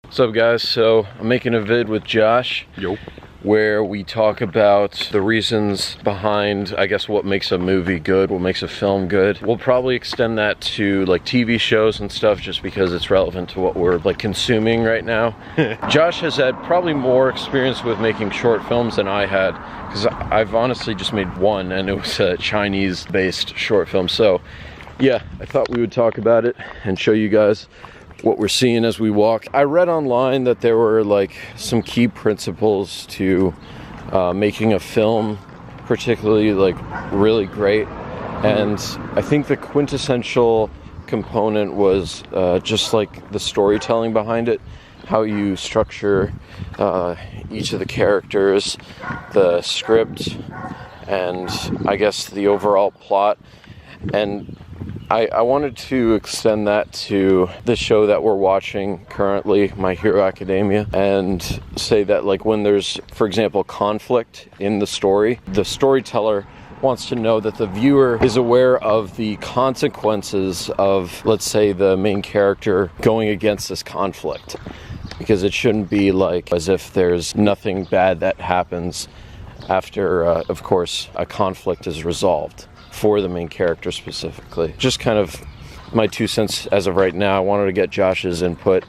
What's up, guys? So I'm making a vid with Josh. Yo. Where we talk about the reasons behind, I guess, what makes a movie good, what makes a film good. We'll probably extend that to like TV shows and stuff just because it's relevant to what we're like consuming right now. Josh has had probably more experience with making short films than I had, because I've honestly just made one, and it was a Chinese-based short film. So yeah, I thought we would talk about it and show you guys what we're seeing as we walk. I read online that there were like some key principles to making a film particularly like really great, and I think the quintessential component was just like the storytelling behind it, how you structure each of the characters, the script, and I guess the overall plot. And I wanted to extend that to the show that we're watching currently, My Hero Academia, and say that like when there's, for example, conflict in the story, the storyteller wants to know that the viewer is aware of the consequences of, let's say, the main character going against this conflict. Because it shouldn't be like as if there's nothing bad that happens after, of course, a conflict is resolved. For the main character specifically. Just kind of my 2 cents as of right now. I wanted to get Josh's input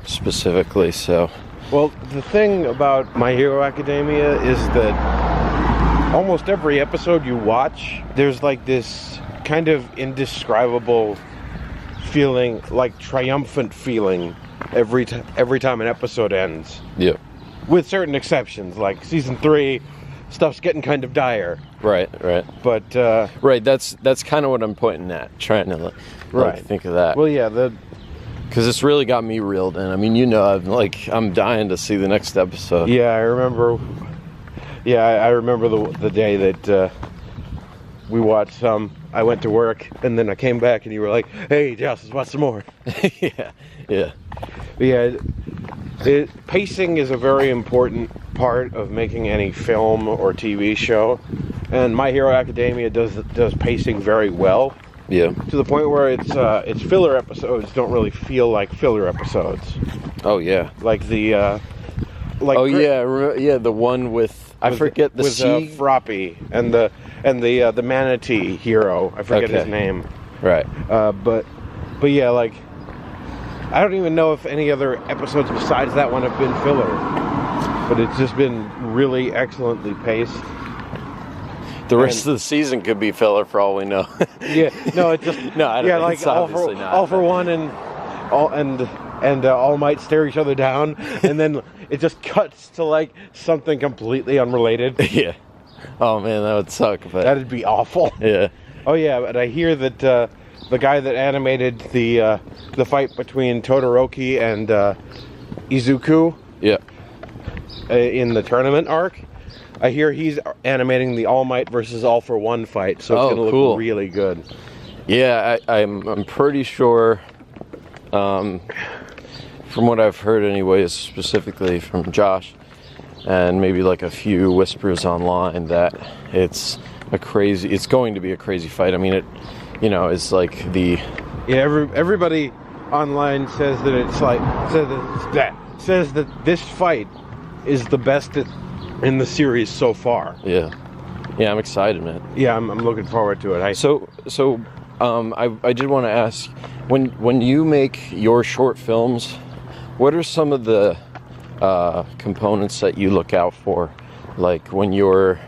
specifically, so. Well, the thing about My Hero Academia is that almost every episode you watch, there's like this kind of indescribable feeling, like triumphant feeling every time an episode ends. Yeah. With certain exceptions, like season 3, stuff's getting kind of dire. Right. But right, that's kind of what I'm pointing at, trying to like think of that. Well, yeah, because it's really got me reeled in. I mean, you know, I'm dying to see the next episode. Yeah, I remember. Yeah, I remember the day that we watched some. I went to work, and then I came back, and you were like, "Hey, Josh, let's watch some more." Yeah. Pacing is a very important part of making any film or TV show, and My Hero Academia does pacing very well. Yeah. To the point where its filler episodes don't really feel like filler episodes. Oh yeah. Like the the one with I forget the sea Froppy and the manatee hero. I forget his name. Right. But yeah, like I don't even know if any other episodes besides that one have been filler. But it's just been really excellently paced. The rest of the season could be filler for all we know. Yeah, no, it just no, I don't know. like it's obviously not. All for One and All Might stare each other down, and then it just cuts to like something completely unrelated. Yeah. Oh man, that would suck. But that'd be awful. Yeah. Oh yeah, but I hear that the guy that animated the fight between Todoroki and Izuku. Yeah. In the tournament arc, I hear he's animating the All Might versus All for One fight, so it's gonna look really good. Yeah, I'm pretty sure, from what I've heard anyways, specifically from Josh, and maybe like a few whispers online, that it's going to be a crazy fight. I mean, it, it's like everybody online says that it's like says that this fight is the best in the series so far. Yeah, I'm excited, man. Yeah, I'm looking forward to it. I did want to ask, when you make your short films, what are some of the components that you look out for, like when you're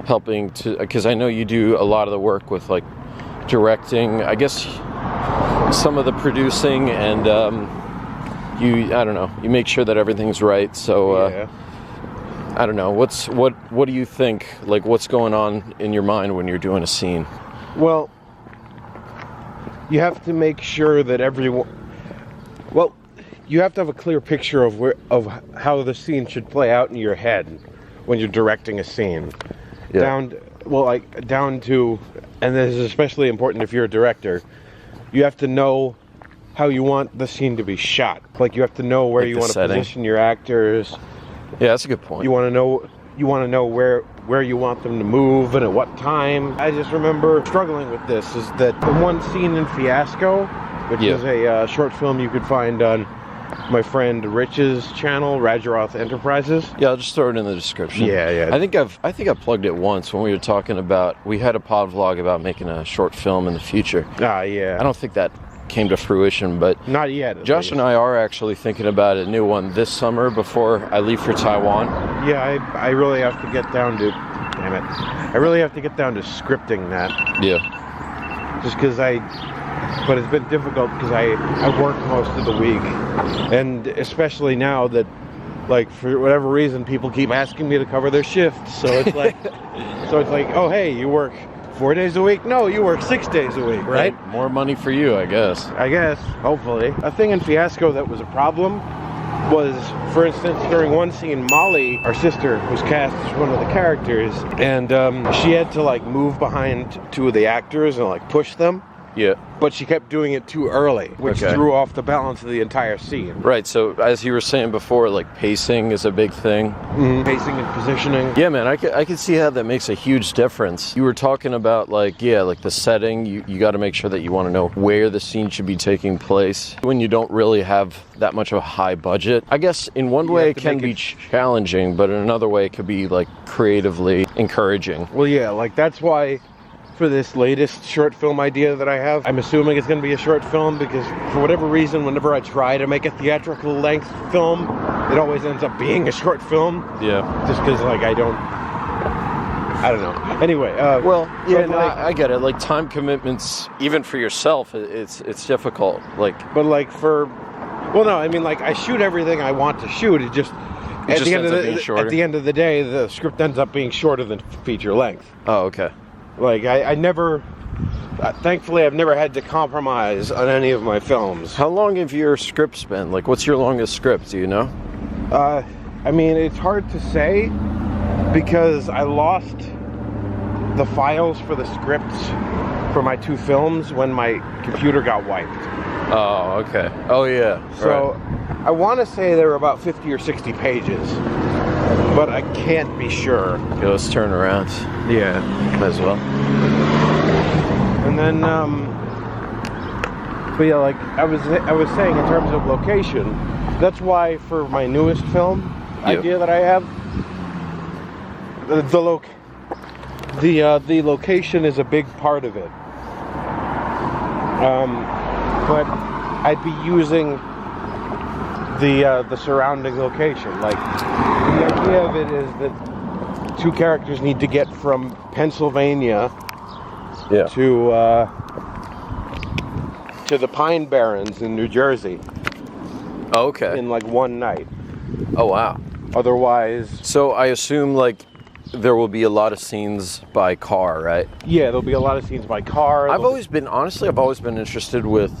helping to? Because I know you do a lot of the work with like directing. I guess some of the producing and. You make sure that everything's right. So yeah. I don't know. What do you think? Like, what's going on in your mind when you're doing a scene? Well, you have to make sure that everyone. Well, you have to have a clear picture of how the scene should play out in your head when you're directing a scene. Yeah. Down to, and this is especially important if you're a director. You have to know how you want the scene to be shot. Like you have to know where you want to position your actors. Yeah, that's a good point. You want to know where you want them to move and at what time. I just remember struggling with this. Is that the one scene in Fiasco, which is a short film you could find on my friend Rich's channel, Rajaroth Enterprises. Yeah, I'll just throw it in the description. Yeah. I think I plugged it once when we were talking about, we had a pod vlog about making a short film in the future. Yeah. I don't think that came to fruition, but not yet. Josh and I are actually thinking about a new one this summer before I leave for Taiwan. Yeah, I really have to get down to, damn it, I really have to get down to scripting that. Yeah. Just because but it's been difficult because I work most of the week, and especially now that, like, for whatever reason, people keep asking me to cover their shifts. So it's like, oh hey, you work 4 days a week? No, you work 6 days a week, right? More money for you, I guess. Hopefully. A thing in Fiasco that was a problem was, for instance, during one scene, Molly, our sister, was cast as one of the characters, and she had to like move behind two of the actors and like push them. Yeah. But she kept doing it too early, which threw off the balance of the entire scene. Right, so as you were saying before, like pacing is a big thing. Mm-hmm. Pacing and positioning. Yeah, man, I could see how that makes a huge difference. You were talking about like the setting. You got to make sure that you want to know where the scene should be taking place. When you don't really have that much of a high budget, I guess in one way it can be challenging, but in another way it could be like creatively encouraging. Well, yeah, like that's why for this latest short film idea that I have, I'm assuming it's going to be a short film because for whatever reason, whenever I try to make a theatrical length film, it always ends up being a short film. Yeah. Just because, like, I don't know. Anyway, I get it. Like time commitments, even for yourself, it's difficult. Like, but like I shoot everything I want to shoot. It just at the end of the day, the script ends up being shorter than feature length. Oh, okay. Like, I never, thankfully, I've never had to compromise on any of my films. How long have your scripts been? Like, what's your longest script, do you know? I mean, it's hard to say because I lost the files for the scripts for my two films when my computer got wiped. Oh, okay. Oh, yeah. So, I want to say there were about 50 or 60 pages. But I can't be sure. Okay, let's turn around. Yeah. Might as well. And then, but yeah, like I was saying in terms of location, that's why for my newest film idea that I have, the location is a big part of it. But I'd be using the surrounding location. Like, the idea of it is that two characters need to get from Pennsylvania to the Pine Barrens in New Jersey. Oh, okay. In like one night. Oh, wow. Otherwise... So I assume like there will be a lot of scenes by car, right? Yeah, there'll be a lot of scenes by car. I've always been interested with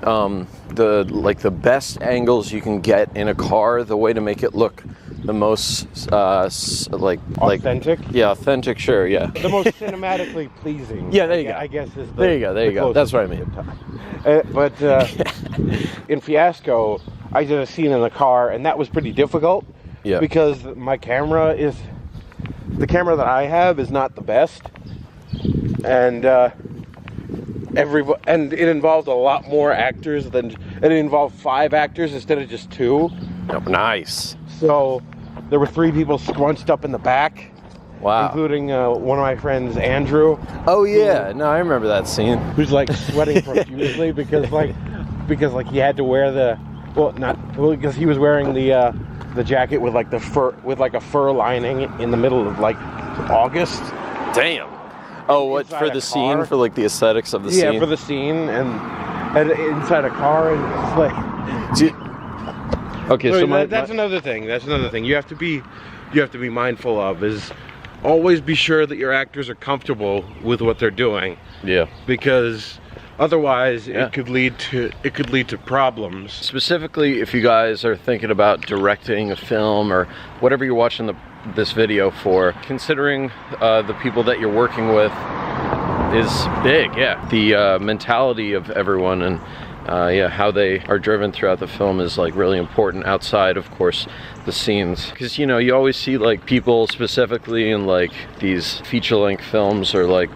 the best angles you can get in a car, the way to make it look the most authentic. Authentic, sure, yeah. The most cinematically pleasing. Yeah, there you go. I guess is there you go. That's what I mean. But in Fiasco, I did a scene in the car, and that was pretty difficult. Yeah. Because the camera that I have is not the best, and it involved a lot more actors and it involved 5 actors instead of just 2. Oh, nice. So there were 3 people scrunched up in the back. Wow. Including one of my friends, Andrew. Oh yeah, no, I remember that scene. Who's like sweating profusely because he had to wear because he was wearing the jacket with like a fur lining in the middle of like August. Damn. Oh, what, for the scene, for like the aesthetics of the scene? Yeah, for the scene and inside a car, and it's like. Okay, so that's another thing. That's another thing you have to be mindful of is always be sure that your actors are comfortable with what they're doing. Yeah. Because otherwise it could lead to problems. Specifically, if you guys are thinking about directing a film or whatever you're watching this video for, considering the people that you're working with is big. Yeah. The mentality of everyone and how they are driven throughout the film is like really important outside, of course, the scenes. Because, you know, you always see like people specifically in like these feature-length films or like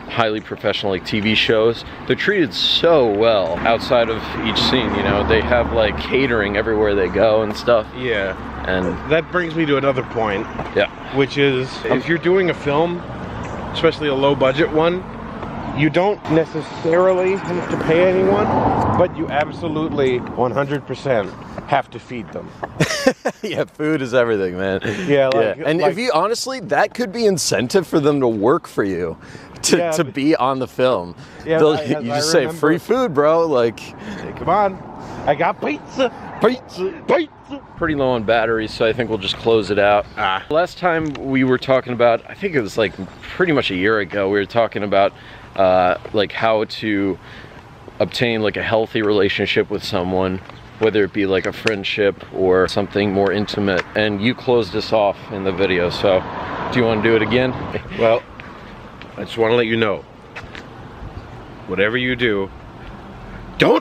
highly professional like TV shows, they're treated so well outside of each scene, you know. They have like catering everywhere they go and stuff. Yeah. And that brings me to another point. Yeah. Which is, if you're doing a film, especially a low budget one, you don't necessarily have to pay anyone, but you absolutely 100% have to feed them. Yeah, food is everything, man. Yeah, like, and if you honestly, that could be incentive for them to work for you, to be on the film. Yeah, you just say free food, bro. Like, hey, come on, I got pizza. Pretty low on batteries, so I think we'll just close it out. Last time we were talking about, I think it was like pretty much a year ago, we were talking about like how to obtain like a healthy relationship with someone, whether it be like a friendship or something more intimate, and you closed us off in the video, so do you want to do it again? Well, I just want to let you know, whatever you do,